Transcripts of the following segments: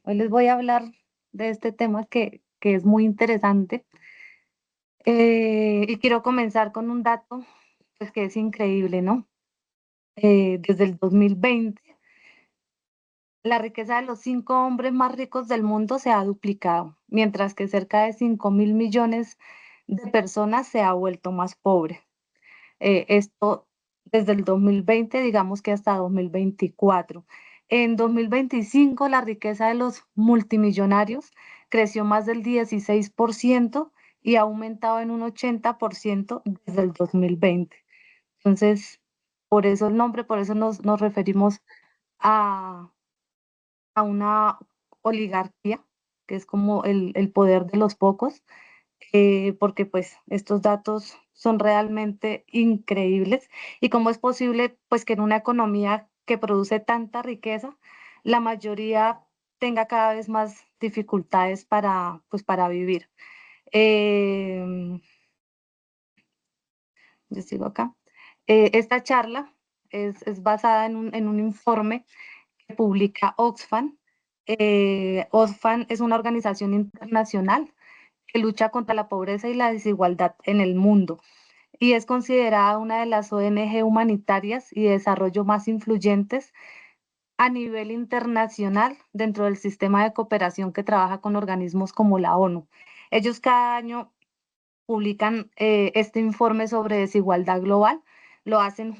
Hoy les voy a hablar de este tema que es muy interesante. Y quiero comenzar con un dato, pues que es increíble, ¿no? Desde el 2020, la riqueza de los 5 hombres más ricos del mundo se ha duplicado, mientras que cerca de 5.000 millones de personas se ha vuelto más pobre. Esto desde el 2020, digamos que hasta 2024. En 2025, la riqueza de los multimillonarios creció más del 16% y ha aumentado en un 80% desde el 2020. Entonces, por eso el nombre, por eso nos referimos a, a una oligarquía, que es como el poder de los pocos, porque pues estos datos son realmente increíbles y cómo es posible pues que en una economía que produce tanta riqueza, la mayoría tenga cada vez más dificultades para pues para vivir. Em, yo sigo acá. Esta charla es basada en un informe que publica Oxfam. Oxfam es una organización internacional que lucha contra la pobreza y la desigualdad en el mundo y es considerada una de las ONG humanitarias y de desarrollo más influyentes a nivel internacional dentro del sistema de cooperación que trabaja con organismos como la ONU. Ellos cada año publican este informe sobre desigualdad global, lo hacen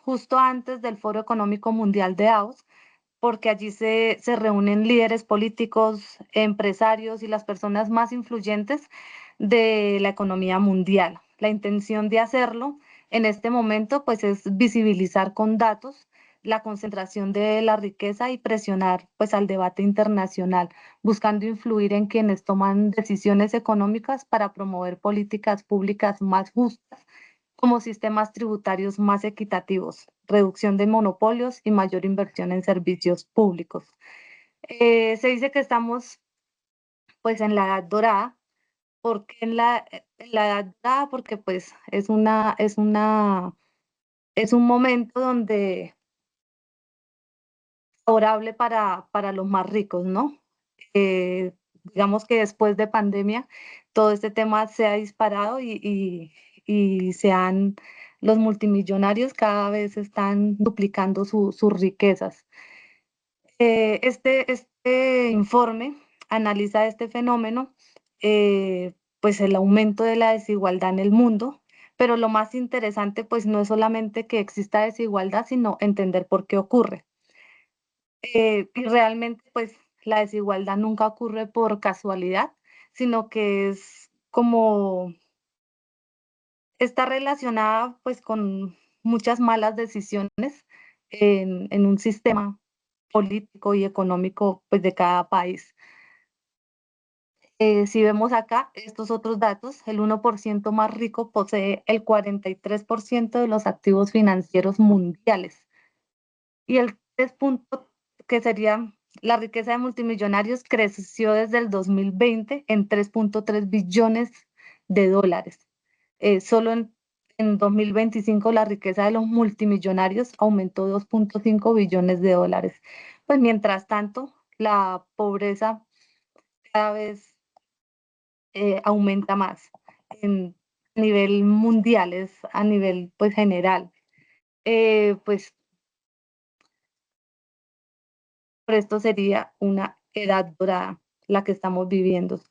justo antes del Foro Económico Mundial de Davos, porque allí se reúnen líderes políticos, empresarios y las personas más influyentes de la economía mundial. La intención de hacerlo en este momento pues es visibilizar con datos la concentración de la riqueza y presionar pues al debate internacional, buscando influir en quienes toman decisiones económicas para promover políticas públicas más justas como sistemas tributarios más equitativos, reducción de monopolios y mayor inversión en servicios públicos. Se dice que estamos pues en la edad dorada. ¿Por qué en la edad dorada? Porque pues es un momento donde favorable para los más ricos, ¿no? Digamos que después de pandemia todo este tema se ha disparado y los multimillonarios cada vez están duplicando sus riquezas. Este informe analiza este fenómeno, pues el aumento de la desigualdad en el mundo, pero lo más interesante pues no es solamente que exista desigualdad, sino entender por qué ocurre. Y realmente, pues, la desigualdad nunca ocurre por casualidad, sino que es como está relacionada, pues, con muchas malas decisiones en un sistema político y económico, pues, de cada país. Si vemos acá estos otros datos, el 1% más rico posee el 43% de los activos financieros mundiales. Y el 3 punto, que sería la riqueza de multimillonarios, creció desde el 2020 en 3.3 billones de dólares. Solo en 2025 la riqueza de los multimillonarios aumentó 2.5 billones de dólares. Pues mientras tanto, la pobreza cada vez aumenta más a nivel mundial, es a nivel pues general. Pues por esto sería una edad dorada la que estamos viviendo.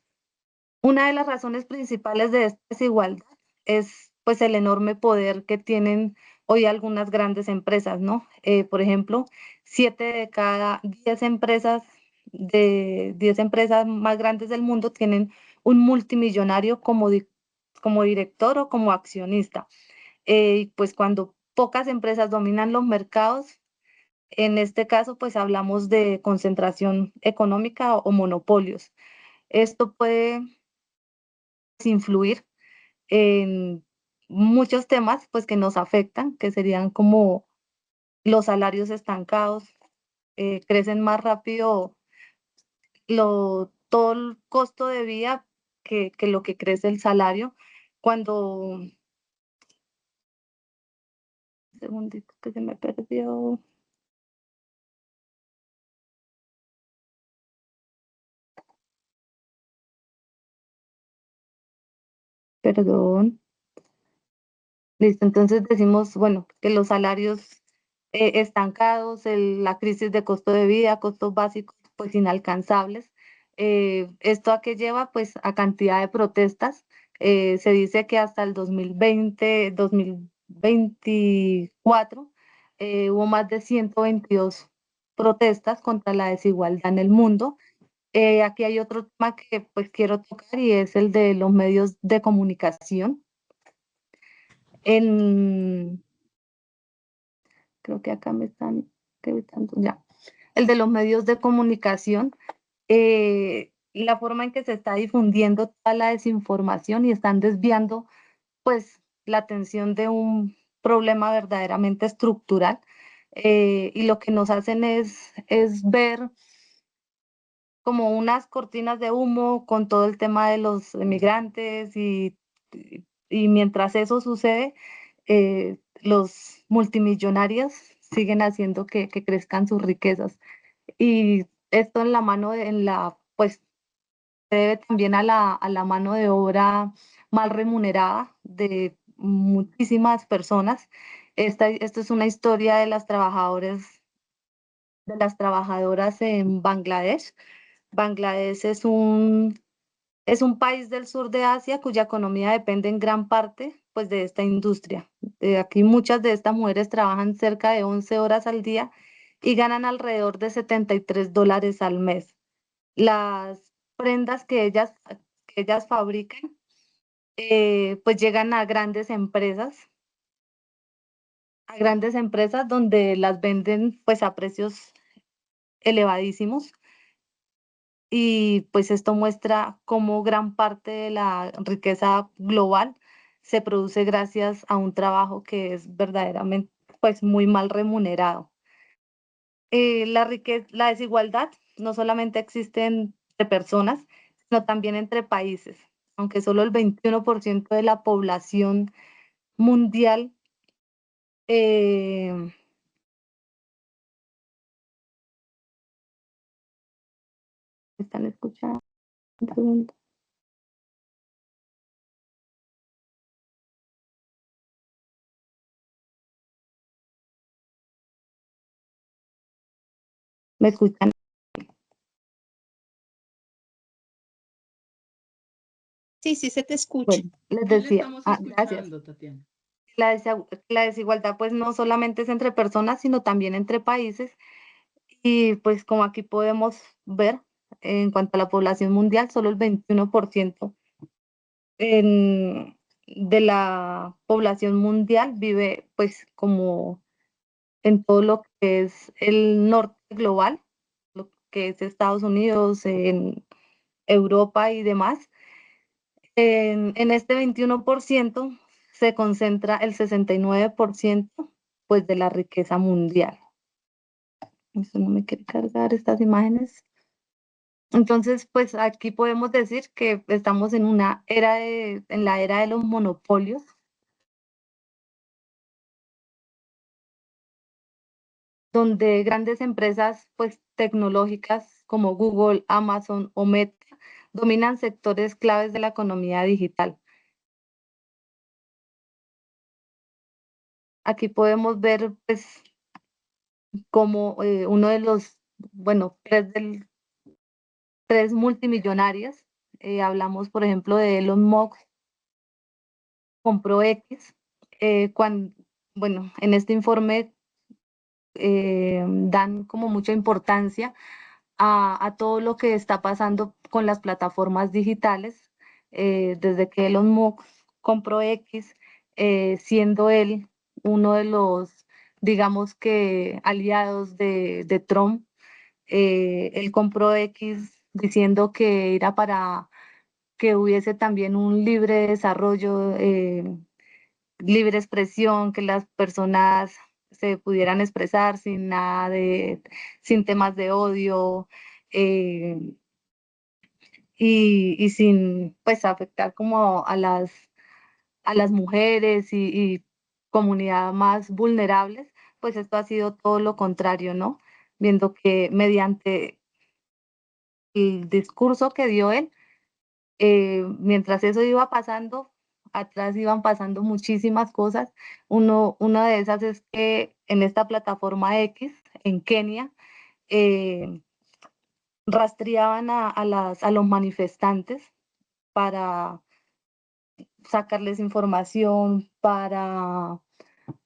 Una de las razones principales de esta desigualdad es pues el enorme poder que tienen hoy algunas grandes empresas, ¿no? Por ejemplo, 7 de cada 10 empresas de 10 empresas más grandes del mundo tienen un multimillonario como director o como accionista. Y pues cuando pocas empresas dominan los mercados, en este caso, pues hablamos de concentración económica o monopolios. Esto puede influir en muchos temas, pues que nos afectan, que serían como los salarios estancados, crecen más rápido todo el costo de vida que lo que crece el salario. Cuando, un segundito que se me perdió. Perdón. Listo, entonces decimos, bueno, que los salarios estancados, la crisis de costo de vida, costos básicos pues inalcanzables. ¿Esto a qué lleva? Pues a cantidad de protestas. Se dice que hasta el 2020, 2024 hubo más de 122 protestas contra la desigualdad en el mundo. Aquí hay otro tema que pues quiero tocar y es el de los medios de comunicación. En, Creo que acá me están gritando ya. El de los medios de comunicación, la forma en que se está difundiendo toda la desinformación y están desviando pues la atención de un problema verdaderamente estructural. Y lo que nos hacen es ver como unas cortinas de humo con todo el tema de los emigrantes y mientras eso sucede, los multimillonarios siguen haciendo que crezcan sus riquezas. Y esto en la mano, pues se debe también a la mano de obra mal remunerada de muchísimas personas. Esto es una historia de las trabajadoras en Bangladesh. Bangladesh es un país del sur de Asia cuya economía depende en gran parte pues, de esta industria. Aquí muchas de estas mujeres trabajan cerca de 11 horas al día y ganan alrededor de $73 al mes. Las prendas que ellas fabrican pues llegan a grandes empresas donde las venden pues a precios elevadísimos. Y pues esto muestra cómo gran parte de la riqueza global se produce gracias a un trabajo que es verdaderamente pues muy mal remunerado. La desigualdad no solamente existe entre personas, sino también entre países, aunque solo el 21% de la población mundial eh, ¿están escuchando? ¿Me escuchan? Sí, sí, se te escucha. Bueno, les Sí, le decía, estamos gracias. escuchando, Tatiana. La desigualdad pues no solamente es entre personas, sino también entre países. Y pues como aquí podemos ver, en cuanto a la población mundial, solo el 21% de la población mundial vive pues como en todo lo que es el norte global, lo que es Estados Unidos, en Europa y demás. En este 21% se concentra el 69% pues de la riqueza mundial. Eso no me quiere cargar estas imágenes. Entonces, pues aquí podemos decir que estamos en en la era de los monopolios, donde grandes empresas pues tecnológicas como Google, Amazon o Meta dominan sectores claves de la economía digital. Aquí podemos ver pues como uno de los, bueno, tres multimillonarias, hablamos por ejemplo de Elon Musk, compró X, cuando, bueno, en este informe dan como mucha importancia a todo lo que está pasando con las plataformas digitales, desde que Elon Musk compró X, siendo él uno de los, digamos que, aliados de Trump. Él compró X diciendo que era para que hubiese también un libre desarrollo, libre expresión, que las personas se pudieran expresar sin temas de odio, eh, y sin pues afectar como a las mujeres y comunidades más vulnerables, pues esto ha sido todo lo contrario, ¿no? Viendo que mediante el discurso que dio él, mientras eso iba pasando, atrás iban pasando muchísimas cosas. Una de esas es que en esta plataforma X, en Kenia, eh, rastreaban a los manifestantes para sacarles información, para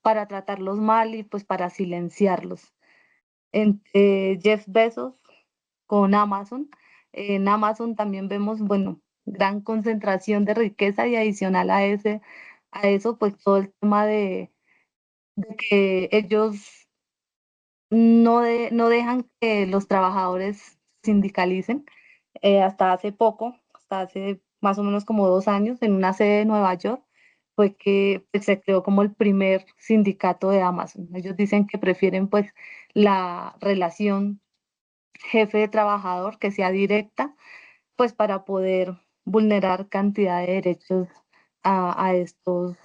tratarlos mal y pues para silenciarlos. Jeff Bezos con Amazon. En Amazon también vemos, bueno, gran concentración de riqueza y adicional a eso, pues todo el tema de que ellos no dejan que los trabajadores sindicalicen. Hasta hace poco, hasta hace más o menos como 2 años, en una sede de Nueva York, fue que pues, se creó como el primer sindicato de Amazon. Ellos dicen que prefieren pues la relación jefe de trabajador que sea directa, pues para poder vulnerar cantidad de derechos a, a estos,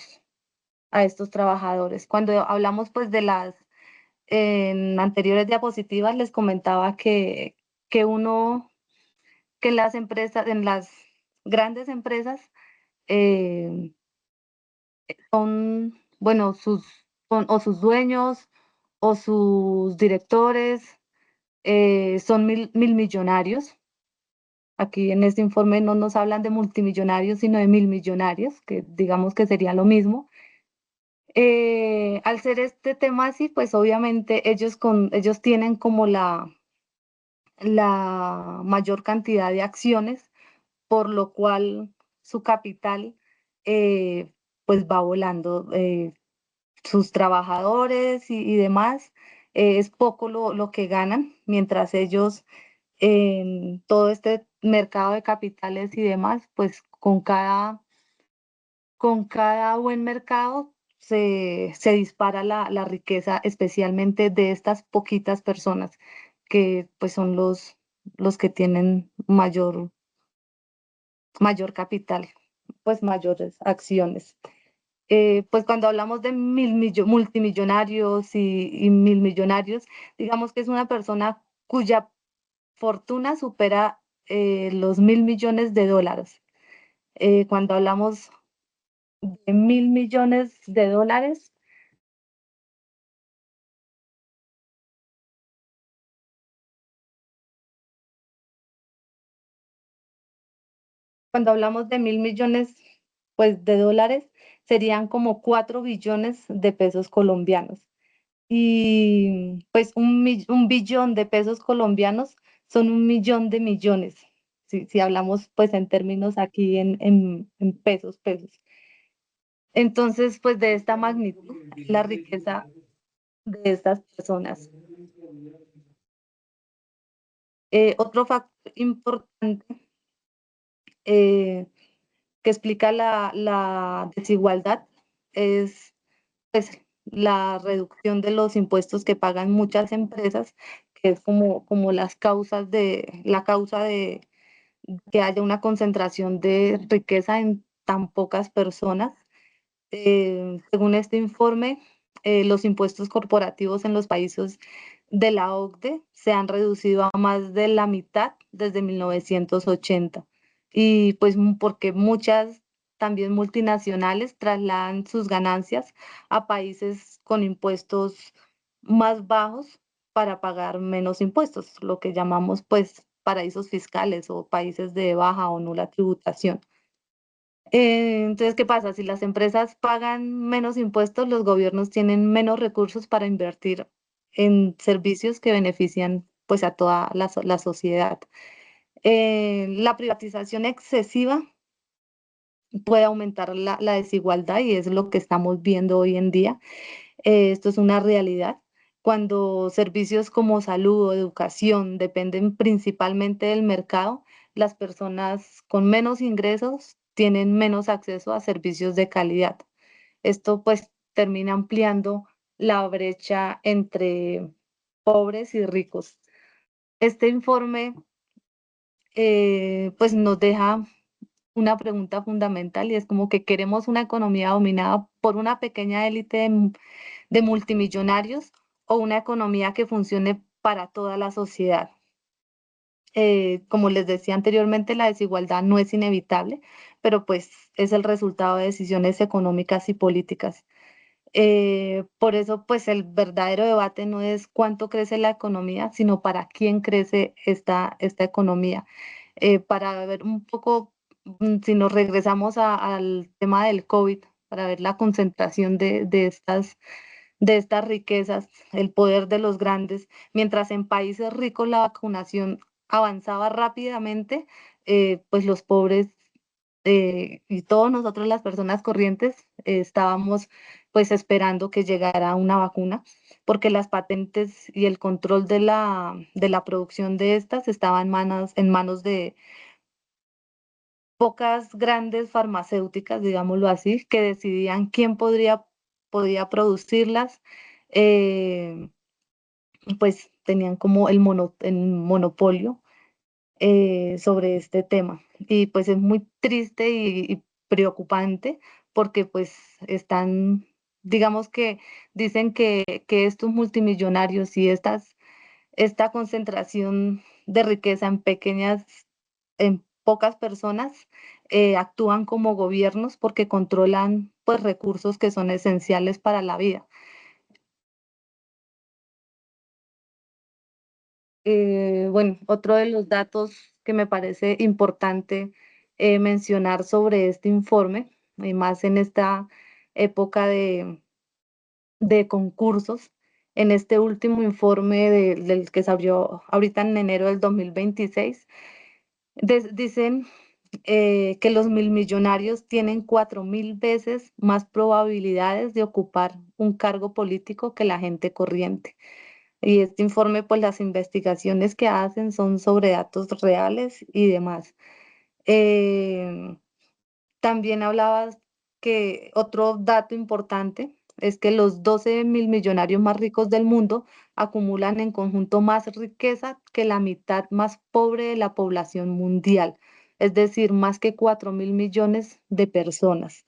a estos trabajadores. Cuando hablamos pues de en anteriores diapositivas les comentaba que uno, que en las empresas, en las grandes empresas, eh, son, bueno, o sus dueños o sus directores son mil millonarios. Aquí en este informe no nos hablan de multimillonarios, sino de mil millonarios, que digamos que sería lo mismo. Al ser este tema así, pues obviamente ellos tienen como la mayor cantidad de acciones, por lo cual su capital pues va volando. Sus trabajadores y demás, es poco lo que ganan, mientras ellos en todo este mercado de capitales y demás, pues con cada buen mercado se dispara la riqueza, especialmente de estas poquitas personas que pues son los que tienen mayor capital, pues mayores acciones. Pues cuando hablamos de multimillonarios y mil millonarios, digamos que es una persona cuya fortuna supera los $1.000.000.000. Cuando hablamos de $1.000.000.000, cuando hablamos de 1.000.000.000 pues, de dólares, serían como 4 billones de pesos colombianos. Y pues un billón de pesos colombianos son 1.000.000 de millones, si hablamos pues en términos aquí en pesos. Entonces, pues de esta magnitud, la riqueza de estas personas. Otro factor importante eh, que explica la desigualdad es pues, la reducción de los impuestos que pagan muchas empresas, que es como la causa de que haya una concentración de riqueza en tan pocas personas. Según este informe, los impuestos corporativos en los países de la OCDE se han reducido a más de la mitad desde 1980. Y pues porque muchas también multinacionales trasladan sus ganancias a países con impuestos más bajos para pagar menos impuestos, lo que llamamos pues paraísos fiscales o países de baja o nula tributación. Entonces, ¿qué pasa? Si las empresas pagan menos impuestos, los gobiernos tienen menos recursos para invertir en servicios que benefician pues a toda la sociedad. La privatización excesiva puede aumentar la desigualdad y es lo que estamos viendo hoy en día. Esto es una realidad. Cuando servicios como salud o educación dependen principalmente del mercado, las personas con menos ingresos tienen menos acceso a servicios de calidad. Esto pues termina ampliando la brecha entre pobres y ricos. Este informe pues nos deja una pregunta fundamental y es como que queremos una economía dominada por una pequeña élite de multimillonarios o una economía que funcione para toda la sociedad. Como les decía anteriormente, la desigualdad no es inevitable, pero pues es el resultado de decisiones económicas y políticas. Por eso, pues el verdadero debate no es cuánto crece la economía, sino para quién crece esta economía. Para ver un poco, si nos regresamos al tema del COVID, para ver la concentración de estas riquezas, el poder de los grandes, mientras en países ricos la vacunación avanzaba rápidamente, pues los pobres y todos nosotros las personas corrientes estábamos pues esperando que llegara una vacuna, porque las patentes y el control de la producción de estas estaban en manos de pocas grandes farmacéuticas, digámoslo así, que decidían quién podía producirlas. eh, pues tenían como el monopolio sobre este tema. Y pues es muy triste y preocupante porque pues digamos que dicen que estos multimillonarios y esta concentración de riqueza en pocas personas, actúan como gobiernos porque controlan pues recursos que son esenciales para la vida. Bueno, otro de los datos que me parece importante mencionar sobre este informe, y más en esta época de concursos, en este último informe del que se abrió ahorita en enero del 2026, dicen que los milmillonarios tienen 4.000 veces más probabilidades de ocupar un cargo político que la gente corriente. Y este informe, pues las investigaciones que hacen son sobre datos reales y demás. Eh, También hablabas que otro dato importante es que los 12.000 millonarios más ricos del mundo acumulan en conjunto más riqueza que la mitad más pobre de la población mundial, es decir, más que 4.000 millones de personas.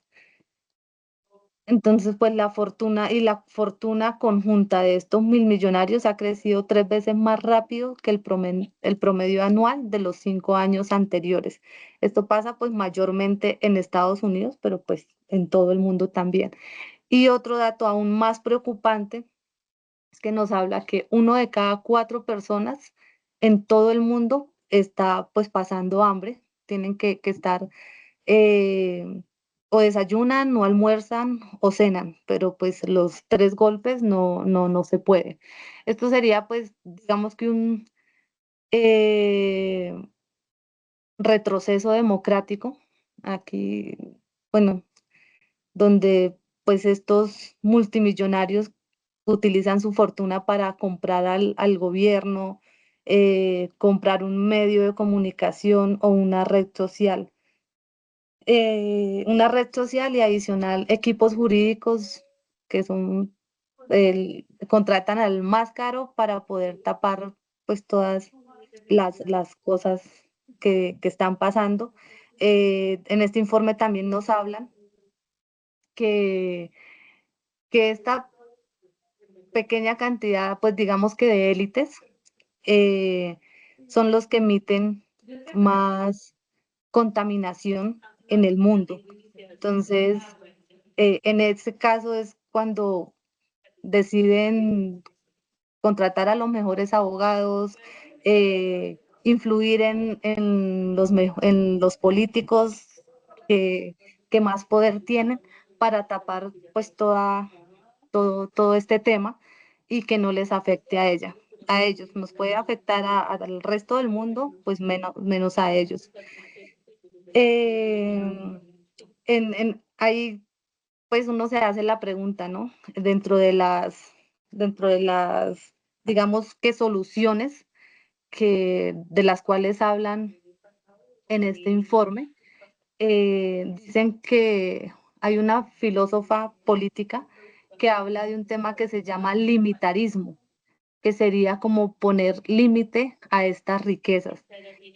Entonces, pues la fortuna conjunta de estos milmillonarios ha crecido 3 veces más rápido que el promedio anual de los 5 años anteriores. Esto pasa pues mayormente en Estados Unidos, pero pues en todo el mundo también. Y otro dato aún más preocupante es que nos habla que uno de cada 4 personas en todo el mundo está pues pasando hambre, tienen que estar eh, o desayunan, o almuerzan, o cenan, pero pues los 3 golpes no se puede. Esto sería pues, digamos que un eh, retroceso democrático aquí, bueno, donde pues estos multimillonarios utilizan su fortuna para comprar al gobierno, comprar un medio de comunicación o una red social y adicional equipos jurídicos que contratan al más caro para poder tapar pues todas las cosas que están pasando. En este informe también nos hablan que, que esta pequeña cantidad, pues digamos que de élites, eh, son los que emiten más contaminación en el mundo. Entonces, en ese caso es cuando deciden contratar a los mejores abogados, influir en los políticos que, que más poder tienen para tapar pues todo este tema y que no les afecte a ellos. Nos puede afectar al resto del mundo, pues menos a ellos. Eh, ahí pues uno se hace la pregunta, ¿no? Dentro de las, digamos que soluciones de las cuales hablan en este informe, dicen que hay una filósofa política que habla de un tema que se llama limitarismo, que sería como poner límite a estas riquezas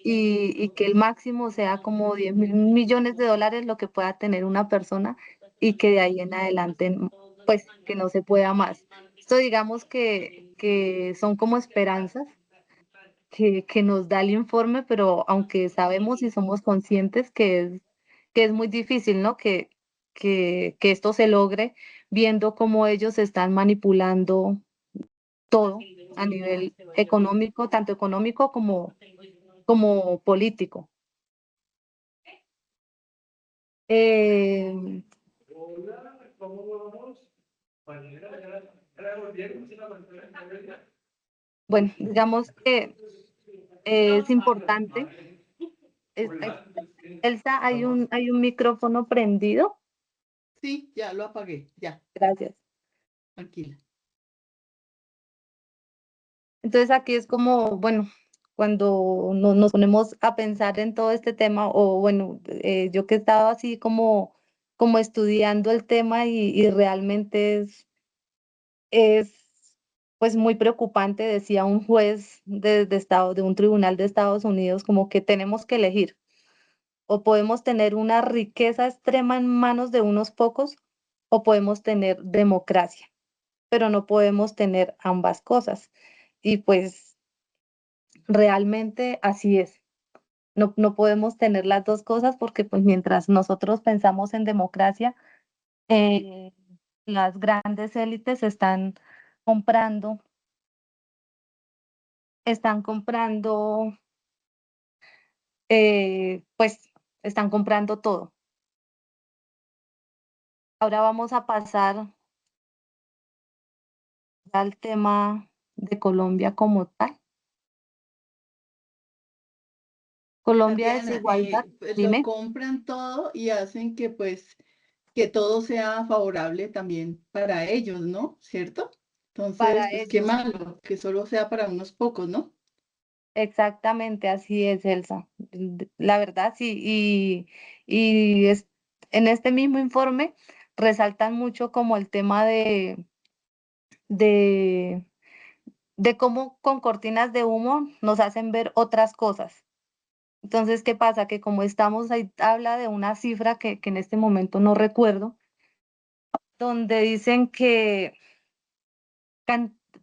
y que el máximo sea como 10.000 millones de dólares lo que pueda tener una persona y que de ahí en adelante, pues, que no se pueda más. Esto digamos que son como esperanzas que nos da el informe, pero aunque sabemos y somos conscientes que que es muy difícil, ¿no? Que esto se logre viendo cómo ellos están manipulando todo a nivel económico, tanto económico como político. Eh, bueno, digamos que es importante. Elsa, hay un micrófono prendido. Sí, ya lo apagué, ya, Gracias. tranquila. Entonces aquí es como, bueno, cuando nos ponemos a pensar en todo este tema, o bueno, yo que estaba así como estudiando el tema y realmente es pues muy preocupante, decía un juez de un tribunal de Estados Unidos, como que tenemos que elegir, o podemos tener una riqueza extrema en manos de unos pocos, o podemos tener democracia, pero no podemos tener ambas cosas. Y pues realmente así es. No podemos tener las dos cosas porque pues mientras nosotros pensamos en democracia, eh, las grandes élites comprando, están comprando, pues están comprando todo. Ahora vamos a pasar al tema de Colombia como tal. Colombia Tatiana, desigualdad, pues lo dime, compran todo y hacen que pues que todo sea favorable también para ellos, ¿no? ¿Cierto? Entonces, para pues qué ellos. malo que solo sea para unos pocos, ¿no? Exactamente, así es, Elsa. La verdad, sí. Y en este mismo informe resaltan mucho como el tema de, de cómo con cortinas de humo nos hacen ver otras cosas. Entonces, ¿qué pasa? Que como estamos ahí, habla de una cifra que en este momento no recuerdo, donde dicen que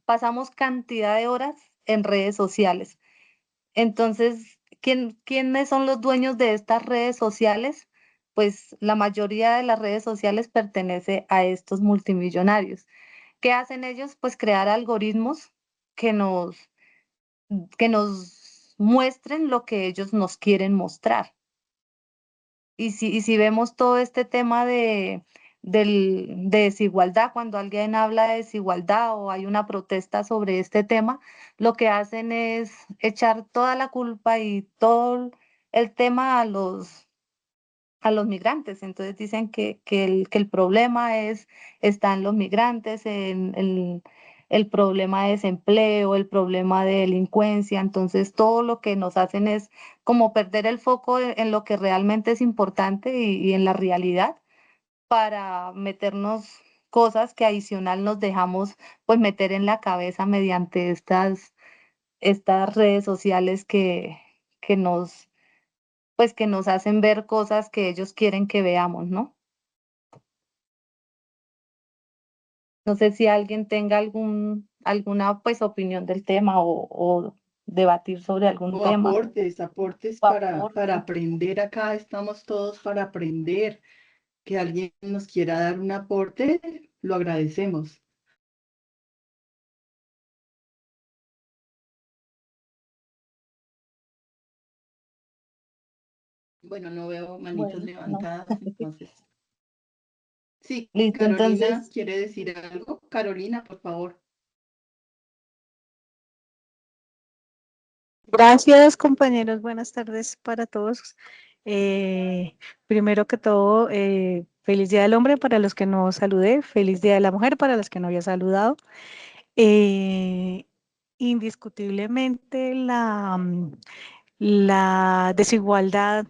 pasamos cantidad de horas en redes sociales. Entonces, ¿quiénes son los dueños de estas redes sociales? Pues la mayoría de las redes sociales pertenece a estos multimillonarios. ¿Qué hacen ellos? Pues crear algoritmos que que nos muestren lo que ellos nos quieren mostrar. Y si vemos todo este tema de desigualdad, cuando alguien habla de desigualdad o hay una protesta sobre este tema, lo que hacen es echar toda la culpa y todo el tema a los migrantes. Entonces dicen que el problema está en los migrantes, en el problema de desempleo, el problema de delincuencia. Entonces todo lo que nos hacen es como perder el foco en lo que realmente es importante y en la realidad para meternos cosas que adicional nos dejamos pues meter en la cabeza mediante estas redes sociales que nos pues que nos hacen ver cosas que ellos quieren que veamos, ¿no? No sé si alguien tenga alguna pues opinión del tema o debatir sobre algún O tema aportes, aportes o para aporte. aprender acá, estamos todos para aprender. Que alguien nos quiera dar un aporte, lo agradecemos. Bueno, no veo manitos Bueno, no. levantadas, entonces. Sí, Listo, Carolina entonces, quiere decir algo. Carolina, por favor. Gracias, compañeros. Buenas tardes para todos. Primero que todo, feliz Día del Hombre para los que no saludé, feliz Día de la Mujer para los que no había saludado. Eh, Indiscutiblemente la desigualdad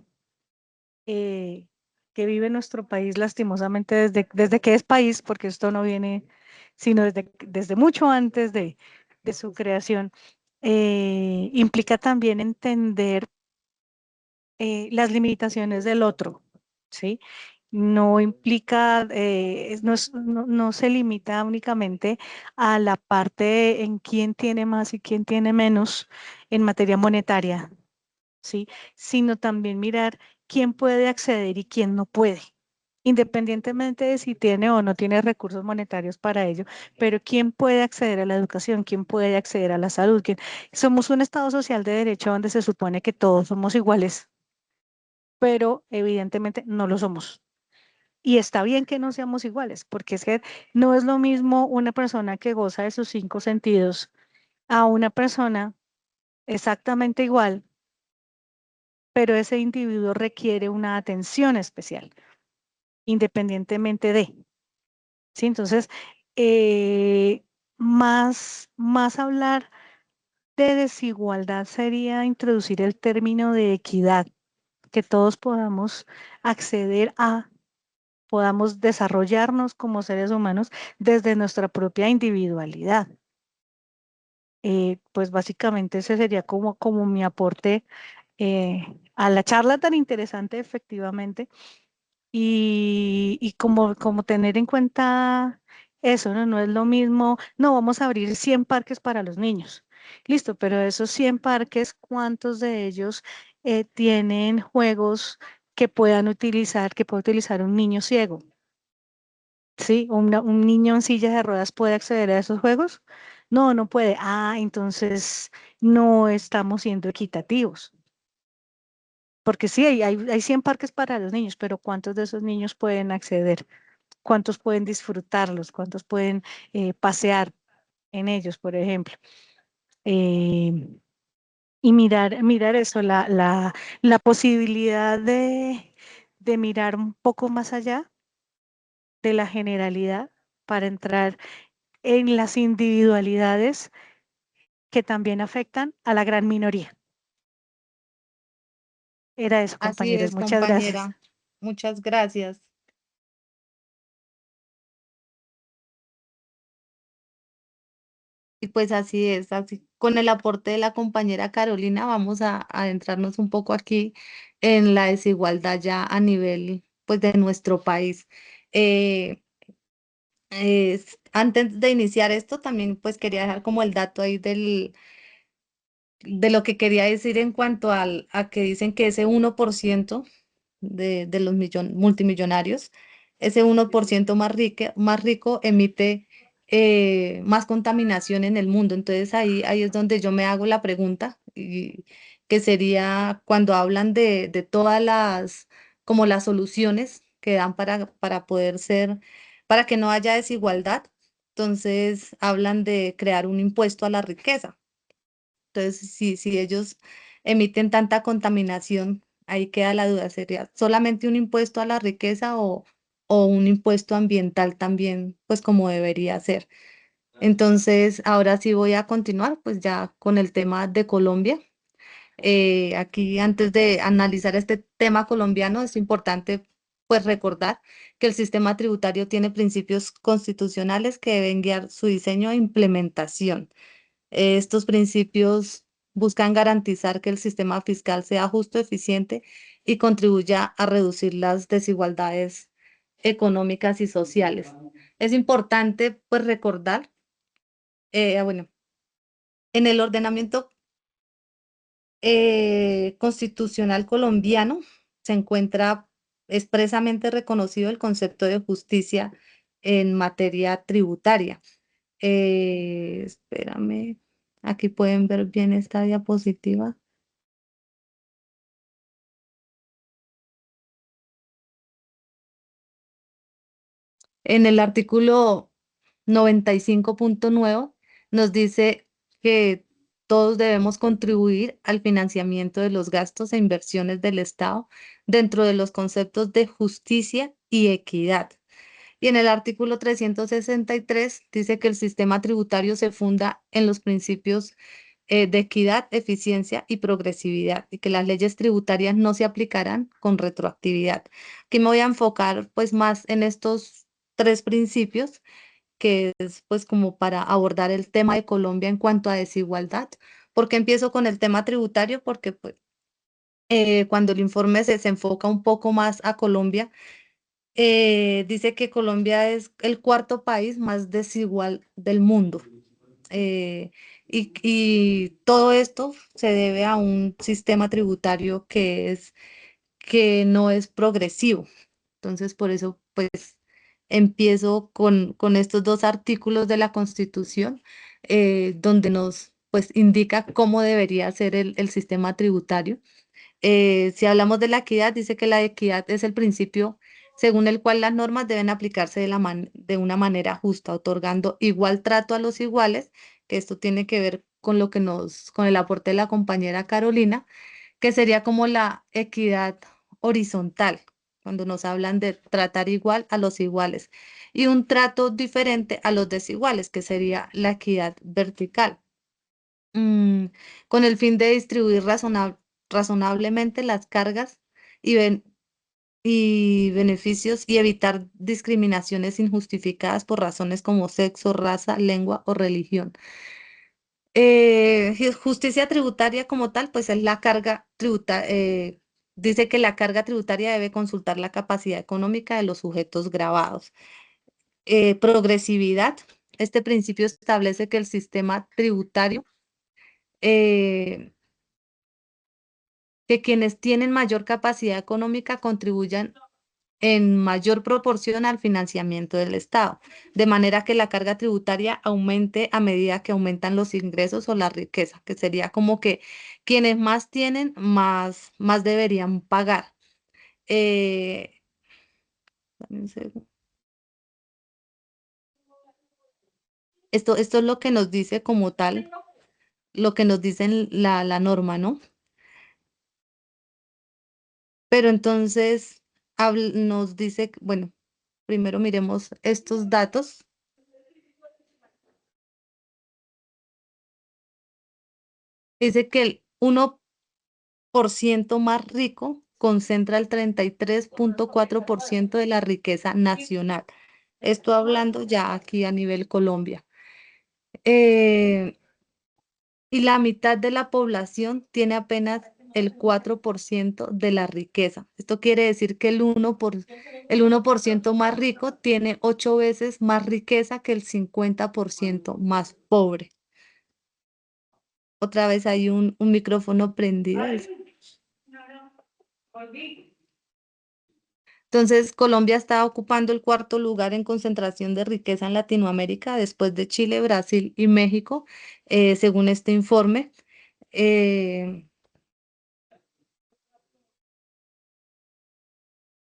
que vive nuestro país, lastimosamente, desde que es país, porque esto no viene sino desde mucho antes de su creación, implica también entender las limitaciones del otro, ¿sí? No implica, no se limita únicamente a la parte en quién tiene más y quién tiene menos en materia monetaria, ¿sí? Sino también mirar quién puede acceder y quién no puede, independientemente de si tiene o no tiene recursos monetarios para ello, pero quién puede acceder a la educación, quién puede acceder a la salud. Somos un Estado social de derecho donde se supone que todos somos iguales, pero evidentemente no lo somos. Y está bien que no seamos iguales, porque es que no es lo mismo una persona que goza de sus 5 sentidos a una persona exactamente igual, pero ese individuo requiere una atención especial, independientemente de, ¿sí? Entonces, más hablar de desigualdad sería introducir el término de equidad, que todos podamos acceder a, podamos desarrollarnos como seres humanos desde nuestra propia individualidad. Pues básicamente ese sería como mi aporte a la charla tan interesante, efectivamente, y como tener en cuenta eso, ¿no? No es lo mismo, no, vamos a abrir 100 parques para los niños. Listo, pero esos 100 parques, ¿cuántos de ellos tienen juegos que puedan utilizar, que pueda utilizar un niño ciego? ¿Sí? Un niño en silla de ruedas puede acceder a esos juegos. No, no puede. Ah, entonces no estamos siendo equitativos. Porque sí, hay 100 parques para los niños, pero ¿cuántos de esos niños pueden acceder? ¿Cuántos pueden disfrutarlos? ¿Cuántos pueden pasear en ellos, por ejemplo? Eh, y mirar eso, la posibilidad de mirar un poco más allá de la generalidad para entrar en las individualidades que también afectan a la gran minoría. Era eso, Así compañeros. es, Muchas gracias. compañera. Muchas gracias. Y pues así es, así con el aporte de la compañera Carolina vamos a adentrarnos un poco aquí en la desigualdad ya a nivel pues de nuestro país. Eh, Antes de iniciar esto también pues quería dejar como el dato ahí de lo que quería decir en cuanto a que dicen que ese 1% de los multimillonarios, ese 1% más rico emite más contaminación en el mundo. Entonces ahí es donde yo me hago la pregunta, y que sería cuando hablan de todas como las soluciones que dan para poder ser, para que no haya desigualdad. Entonces hablan de crear un impuesto a la riqueza. Entonces, si ellos emiten tanta contaminación, ahí queda la duda, ¿sería solamente un impuesto a la riqueza o un impuesto ambiental también, pues como debería ser? Entonces, ahora sí voy a continuar, pues ya con el tema de Colombia. Aquí, antes de analizar este tema colombiano, es importante pues recordar que el sistema tributario tiene principios constitucionales que deben guiar su diseño e implementación. Estos principios buscan garantizar que el sistema fiscal sea justo, eficiente y contribuya a reducir las desigualdades económicas y sociales. Es importante, pues, recordar, bueno, en el ordenamiento constitucional colombiano se encuentra expresamente reconocido el concepto de justicia en materia tributaria. Espérame, aquí pueden ver bien esta diapositiva. En el artículo 95.9 nos dice que todos debemos contribuir al financiamiento de los gastos e inversiones del Estado dentro de los conceptos de justicia y equidad. Y en el artículo 363 dice que el sistema tributario se funda en los principios de equidad, eficiencia y progresividad, y que las leyes tributarias no se aplicarán con retroactividad. Aquí me voy a enfocar pues más en estos tres principios, que es pues como para abordar el tema de Colombia en cuanto a desigualdad. ¿Por qué empiezo con el tema tributario? Porque pues cuando el informe se enfoca un poco más a Colombia, dice que Colombia es el cuarto país más desigual del mundo. y todo esto se debe a un sistema tributario que no es progresivo. Entonces, por eso, pues, empiezo con estos dos artículos de la Constitución, donde nos, pues, indica cómo debería ser el sistema tributario. Si hablamos de la equidad, dice que la equidad es el principio según el cual las normas deben aplicarse de una manera justa, otorgando igual trato a los iguales, que esto tiene que ver con lo que con el aporte de la compañera Carolina, que sería como la equidad horizontal, cuando nos hablan de tratar igual a los iguales, y un trato diferente a los desiguales, que sería la equidad vertical. Mm, con el fin de distribuir razonablemente las cargas y, y beneficios y evitar discriminaciones injustificadas por razones como sexo, raza, lengua o religión. Justicia tributaria como tal, pues es la carga tributaria. Dice que la carga tributaria debe consultar la capacidad económica de los sujetos gravados. Progresividad. Este principio establece que el sistema tributario, eh, que quienes tienen mayor capacidad económica contribuyan en mayor proporción al financiamiento del Estado, de manera que la carga tributaria aumente a medida que aumentan los ingresos o la riqueza, que sería como que quienes más tienen, más deberían pagar. Eh, dame un segundo. Esto es lo que nos dice como tal, lo que nos dice en la norma, ¿no? Pero entonces nos dice, bueno, primero miremos estos datos. Dice que el 1% más rico concentra el 33,4% de la riqueza nacional. Esto hablando ya aquí a nivel Colombia. Eh, y la mitad de la población tiene apenas el 4% de la riqueza. Esto quiere decir que el 1% más rico tiene 8 veces más riqueza que el 50% más pobre. Otra vez hay un micrófono prendido. Entonces, Colombia está ocupando el cuarto lugar en concentración de riqueza en Latinoamérica, después de Chile, Brasil y México, según este informe. Eh,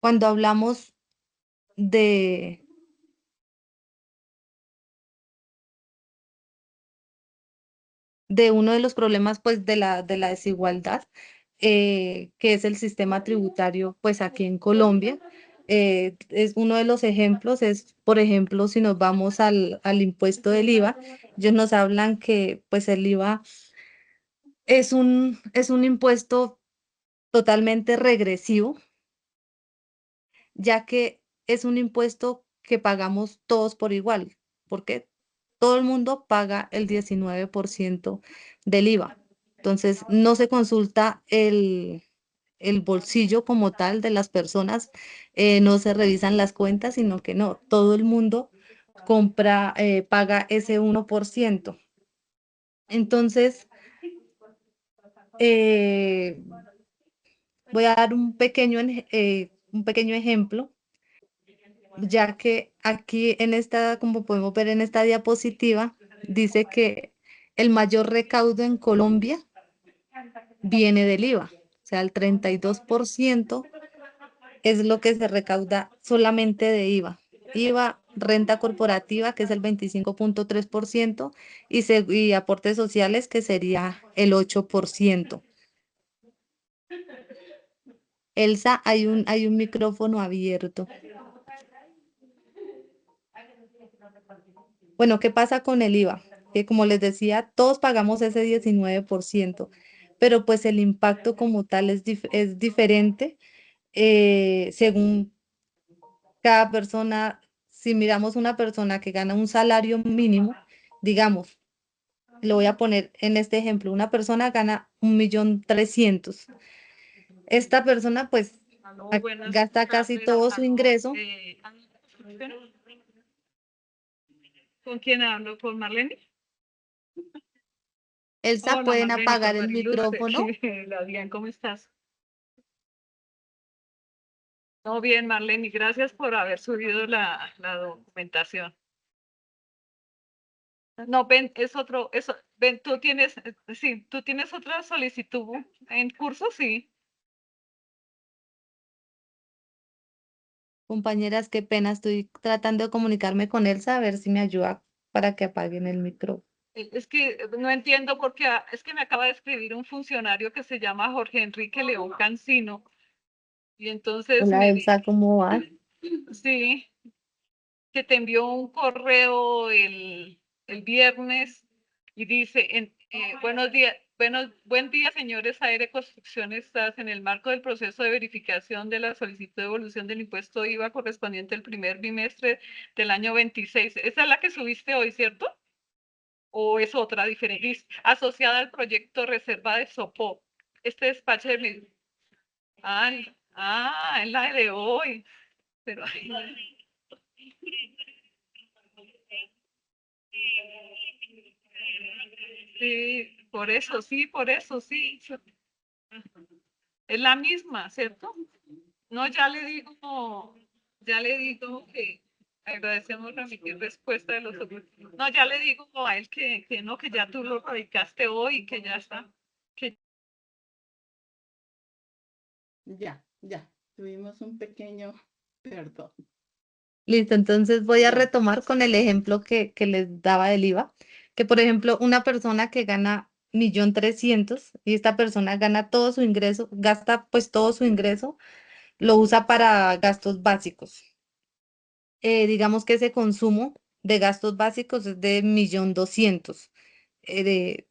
cuando hablamos de, de uno de los problemas, pues, de la desigualdad, que es el sistema tributario, pues, aquí en Colombia, es uno de los ejemplos, es, por ejemplo, si nos vamos al impuesto del IVA, ellos nos hablan que, pues, el IVA es un impuesto totalmente regresivo, ya que es un impuesto que pagamos todos por igual, porque todo el mundo paga el 19% del IVA. Entonces, no se consulta el bolsillo como tal de las personas, no se revisan las cuentas, sino que no, todo el mundo paga ese 1%. Entonces, eh, voy a dar un pequeño ejemplo, ya que aquí como podemos ver en esta diapositiva, dice que el mayor recaudo en Colombia viene del IVA. O sea, el 32% es lo que se recauda solamente de IVA. IVA, renta corporativa, que es el 25,3%, y aportes sociales, que sería el 8%. Elsa, hay un micrófono abierto. Bueno, ¿qué pasa con el IVA? Que como les decía, todos pagamos ese 19%, pero pues el impacto como tal es diferente, según cada persona. Si miramos una persona que gana un salario mínimo, digamos, lo voy a poner en este ejemplo, una persona gana 1,300,000. Esta persona pues Aló, buenas gasta casi tardes, todo su ingreso. ¿con quién hablo? ¿Con Marlene? Elsa, Hola ¿pueden Marlene, con apagar el Mariluce. micrófono? Hola, bien, ¿cómo estás? Todo bien, Marlene, y gracias por haber subido la documentación. No, ven, es otro, eso, ven, tú tienes, sí, tú tienes otra solicitud en curso, sí. Compañeras, qué pena, estoy tratando de comunicarme con Elsa a ver si me ayuda para que apaguen el micrófono. Es que no entiendo porque es que me acaba de escribir un funcionario que se llama Jorge Enrique León Cancino, y entonces Hola me Elsa, ¿cómo vas? sí, que te envió un correo el viernes y dice, buenos días, buen día, señores AR Construcciones, estás en el marco del proceso de verificación de la solicitud de devolución del impuesto IVA correspondiente al primer bimestre del año 26. Esa es la que subiste hoy, ¿cierto? ¿O es otra diferente? Dice, asociada al proyecto Reserva de Sopó. Este despacho de mi... es la de hoy. Pero, sí, por eso, sí. Es la misma, ¿cierto? No, ya le digo que agradecemos remitir respuesta de los otros. No, ya le digo a él que no, que ya tú lo radicaste hoy, que ya está. Que... Ya, tuvimos un pequeño perdón. Listo, entonces voy a Ya. retomar con el ejemplo que les daba del IVA, que por ejemplo una persona que gana 1.300.000 y esta persona gana todo su ingreso, gasta pues todo su ingreso, lo usa para gastos básicos. Digamos que ese consumo de gastos básicos es de 1.200.000.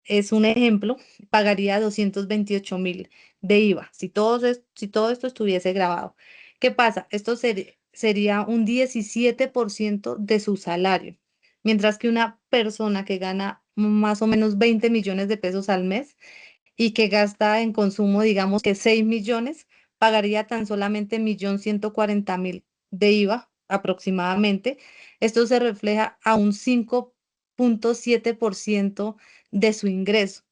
Es un ejemplo, pagaría 228.000 de IVA si todo esto estuviese grabado. ¿Qué pasa? Esto sería un 17% de su salario, mientras que una persona que gana más o menos 20 millones de pesos al mes y que gasta en consumo, digamos que 6 millones, pagaría tan solamente 1.140.000 de IVA aproximadamente. Esto se refleja a un 5.7% de su ingreso.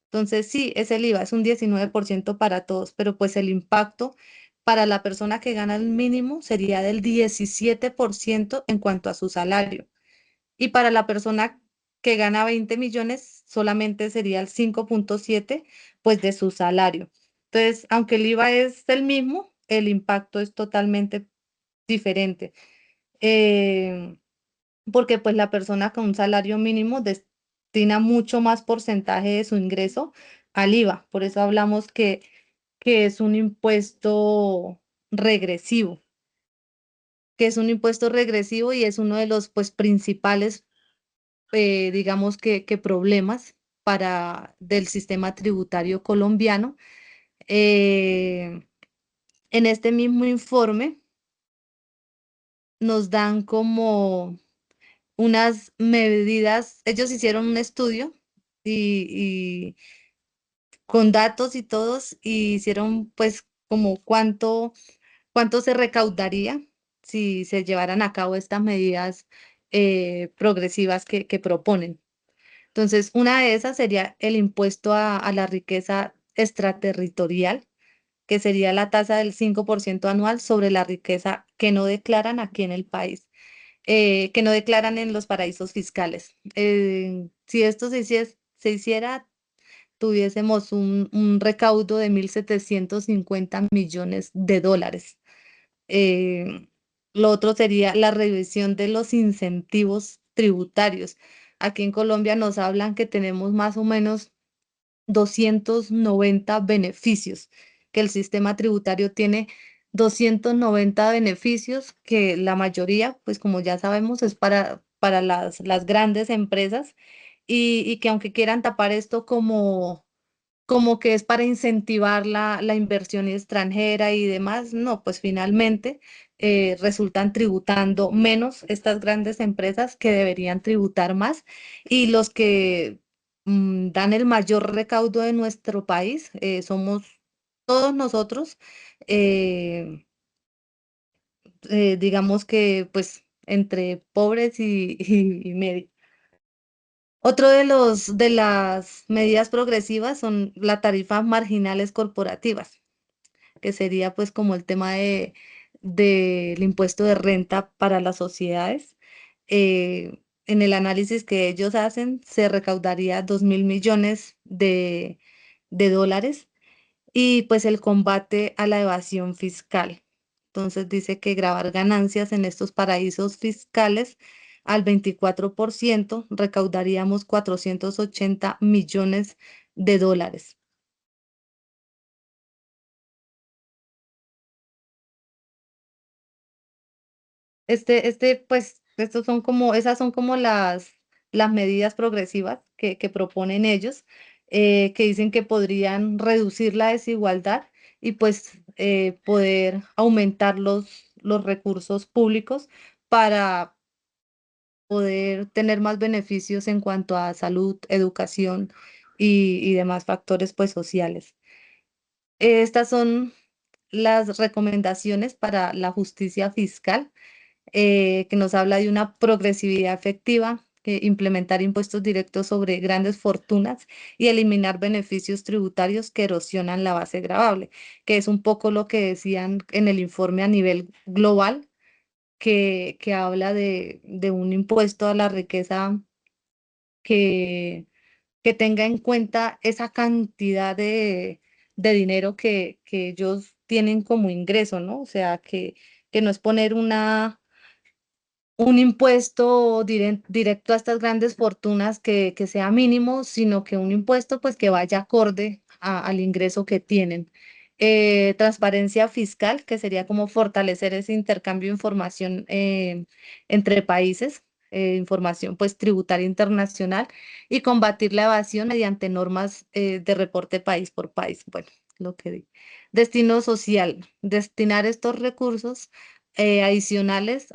Entonces, sí, es el IVA, es un 19% para todos, pero pues el impacto para la persona que gana el mínimo sería del 17% en cuanto a su salario. Y para la persona que gana 20 millones, solamente sería el 5.7 pues de su salario. Entonces, aunque el IVA es el mismo, el impacto es totalmente diferente. Eh, Porque pues la persona con un salario mínimo destina mucho más porcentaje de su ingreso al IVA. Por eso hablamos que es un impuesto regresivo, que es un impuesto regresivo y es uno de los pues principales, digamos que problemas del sistema tributario colombiano. Eh, en este mismo informe nos dan como unas medidas, ellos hicieron un estudio y con datos y todos, y hicieron pues como cuánto se recaudaría si se llevaran a cabo estas medidas progresivas que proponen. Entonces, una de esas sería el impuesto a la riqueza extraterritorial, que sería la tasa del 5% anual sobre la riqueza que no declaran aquí en el país, que no declaran en los paraísos fiscales. Si esto se hiciera, tuviésemos un recaudo de 1.750 millones de dólares. Eh, lo otro sería la revisión de los incentivos tributarios. Aquí en Colombia nos hablan que tenemos más o menos 290 beneficios, que el sistema tributario tiene 290 beneficios, que la mayoría, pues como ya sabemos, es para las grandes empresas y que aunque quieran tapar esto como que es para incentivar la inversión extranjera y demás, no, pues finalmente resultan tributando menos estas grandes empresas que deberían tributar más y los que dan el mayor recaudo de nuestro país somos todos nosotros, eh, digamos que pues entre pobres y medio. Otro de las medidas progresivas son las tarifas marginales corporativas, que sería pues como el tema del impuesto de renta para las sociedades. En el análisis que ellos hacen, se recaudaría 2.000 millones de dólares y pues el combate a la evasión fiscal. Entonces dice que grabar ganancias en estos paraísos fiscales al 24% recaudaríamos 480 millones de dólares. Pues, esas son como las medidas progresivas que proponen ellos, que dicen que podrían reducir la desigualdad y pues poder aumentar los recursos públicos para poder tener más beneficios en cuanto a salud, educación y demás factores pues sociales. Estas son las recomendaciones para la justicia fiscal, que nos habla de una progresividad efectiva, que implementar impuestos directos sobre grandes fortunas y eliminar beneficios tributarios que erosionan la base gravable, que es un poco lo que decían en el informe a nivel global, que habla de un impuesto a la riqueza que, que tenga en cuenta esa cantidad de dinero que ellos tienen como ingreso, ¿no? O sea, que no es poner un impuesto directo a estas grandes fortunas que sea mínimo, sino que un impuesto pues que vaya acorde al ingreso que tienen. Transparencia fiscal, que sería como fortalecer ese intercambio de información entre países, información pues tributaria internacional y combatir la evasión mediante normas de reporte país por país. Bueno, lo que di. Destino social, destinar estos recursos adicionales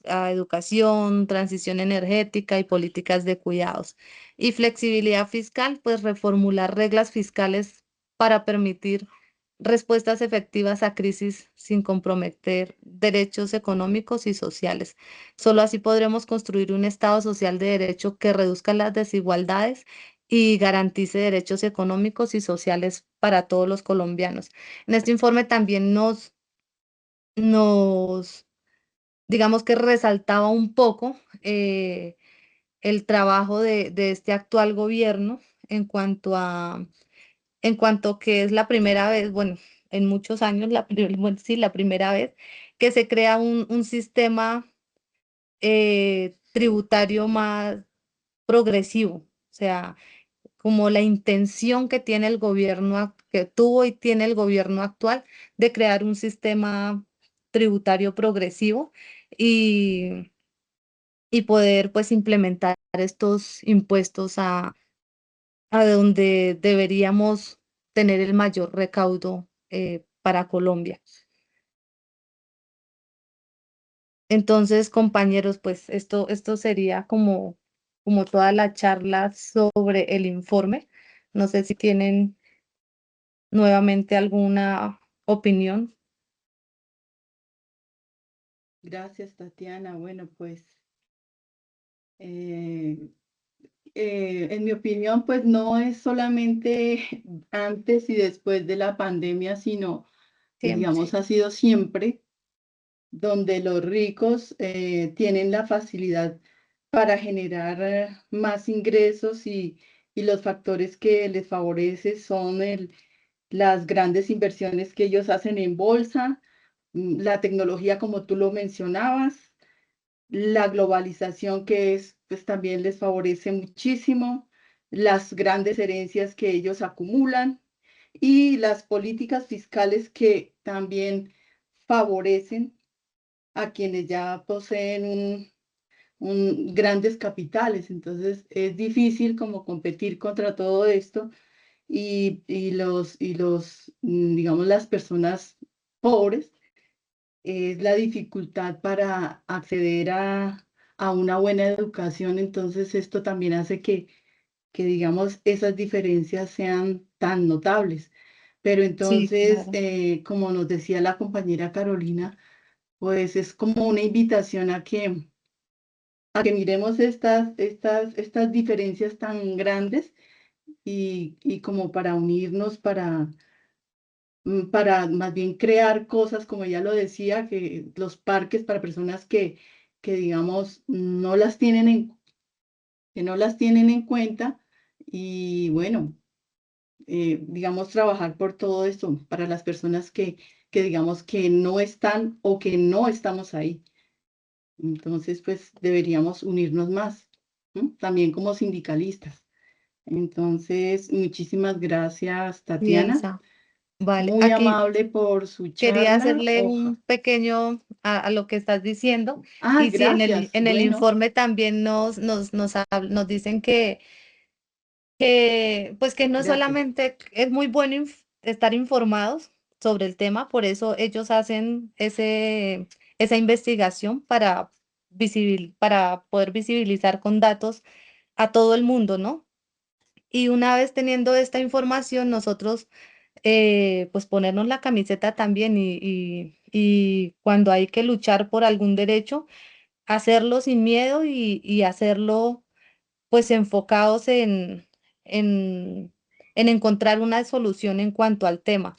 a educación, transición energética y políticas de cuidados. Y flexibilidad fiscal, pues reformular reglas fiscales para permitir respuestas efectivas a crisis sin comprometer derechos económicos y sociales. Solo así podremos construir un Estado social de derecho que reduzca las desigualdades y garantice derechos económicos y sociales para todos los colombianos. En este informe también nos digamos que resaltaba un poco el trabajo de este actual gobierno en en cuanto que es la primera vez, bueno, en muchos años, bueno, sí, la primera vez que se crea un sistema tributario más progresivo, o sea, como la intención que tiene el gobierno, que tuvo y tiene el gobierno actual de crear un sistema tributario progresivo y y poder pues implementar estos impuestos a donde deberíamos tener el mayor recaudo para Colombia. Entonces, compañeros, pues esto sería como toda la charla sobre el informe. No sé si tienen nuevamente alguna opinión. Gracias, Tatiana. Bueno, pues eh, en mi opinión, pues no es solamente antes y después de la pandemia, sino, Siempre. digamos, ha sido siempre donde los ricos tienen la facilidad para generar más ingresos y los factores que les favorece son las grandes inversiones que ellos hacen en bolsa, la tecnología como tú lo mencionabas, la globalización que es, pues también les favorece muchísimo, las grandes herencias que ellos acumulan y las políticas fiscales que también favorecen a quienes ya poseen grandes capitales. Entonces es difícil como competir contra todo esto digamos, las personas pobres, es la dificultad para acceder a una buena educación. Entonces esto también hace que, digamos, esas diferencias sean tan notables. Pero Sí, entonces, claro. como nos decía la compañera Carolina, pues es como una invitación a que a que miremos estas diferencias tan grandes y como para unirnos, para más bien crear cosas, como ella lo decía, que los parques para personas que digamos, que no las tienen en cuenta y bueno, digamos, trabajar por todo esto para las personas que digamos que no están o que no estamos ahí. Entonces, pues deberíamos unirnos más, ¿no? También como sindicalistas. Entonces, muchísimas gracias, Y Tatiana. Elsa, vale, Muy aquí amable por su quería charla. hacerle un pequeño a lo que estás diciendo. Ah, Y si gracias. en el Bueno, informe también nos dicen pues que no gracias. solamente es muy bueno estar informados sobre el tema, por eso ellos hacen esa investigación para poder visibilizar con datos a todo el mundo, ¿no? Y una vez teniendo esta información, nosotros pues ponernos la camiseta también y cuando hay que luchar por algún derecho, hacerlo sin miedo y hacerlo pues enfocados en, en encontrar una solución en cuanto al tema.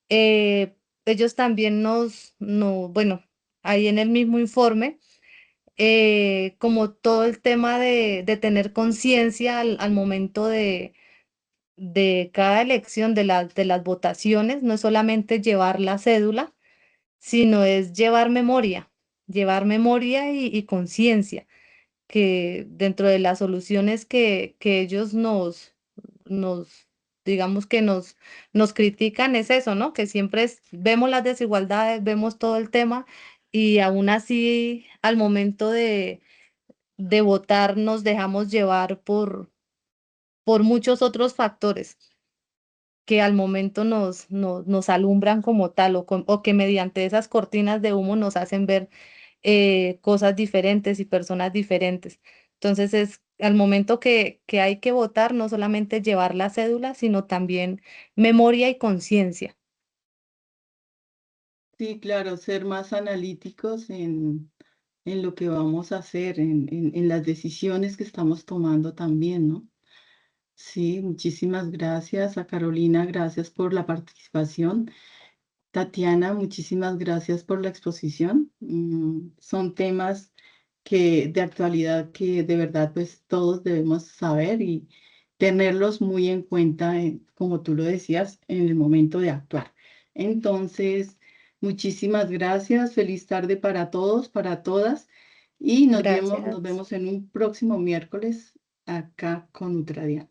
Eh, ellos también bueno, ahí en el mismo informe, como todo el tema de tener conciencia al momento de cada elección de las votaciones, no es solamente llevar la cédula, sino es llevar memoria y conciencia, que dentro de las soluciones que ellos nos, digamos que nos critican es eso, ¿no? Que siempre vemos las desigualdades, vemos todo el tema y aún así al momento de votar nos dejamos llevar por muchos otros factores que al momento nos alumbran como tal o que mediante esas cortinas de humo nos hacen ver cosas diferentes y personas diferentes. Entonces es al momento que hay que votar, no solamente llevar la cédula, sino también memoria y conciencia. Sí, claro, ser más analíticos en lo que vamos a hacer, en las decisiones que estamos tomando también, ¿no? Sí, muchísimas gracias a Carolina, gracias por la participación. Tatiana, muchísimas gracias por la exposición. Son temas de actualidad que de verdad pues todos debemos saber y tenerlos muy en cuenta, como tú lo decías, en el momento de actuar. Entonces, muchísimas gracias. Feliz tarde para todos, para todas. Y nos Gracias. vemos en un próximo miércoles acá con Ultradiana.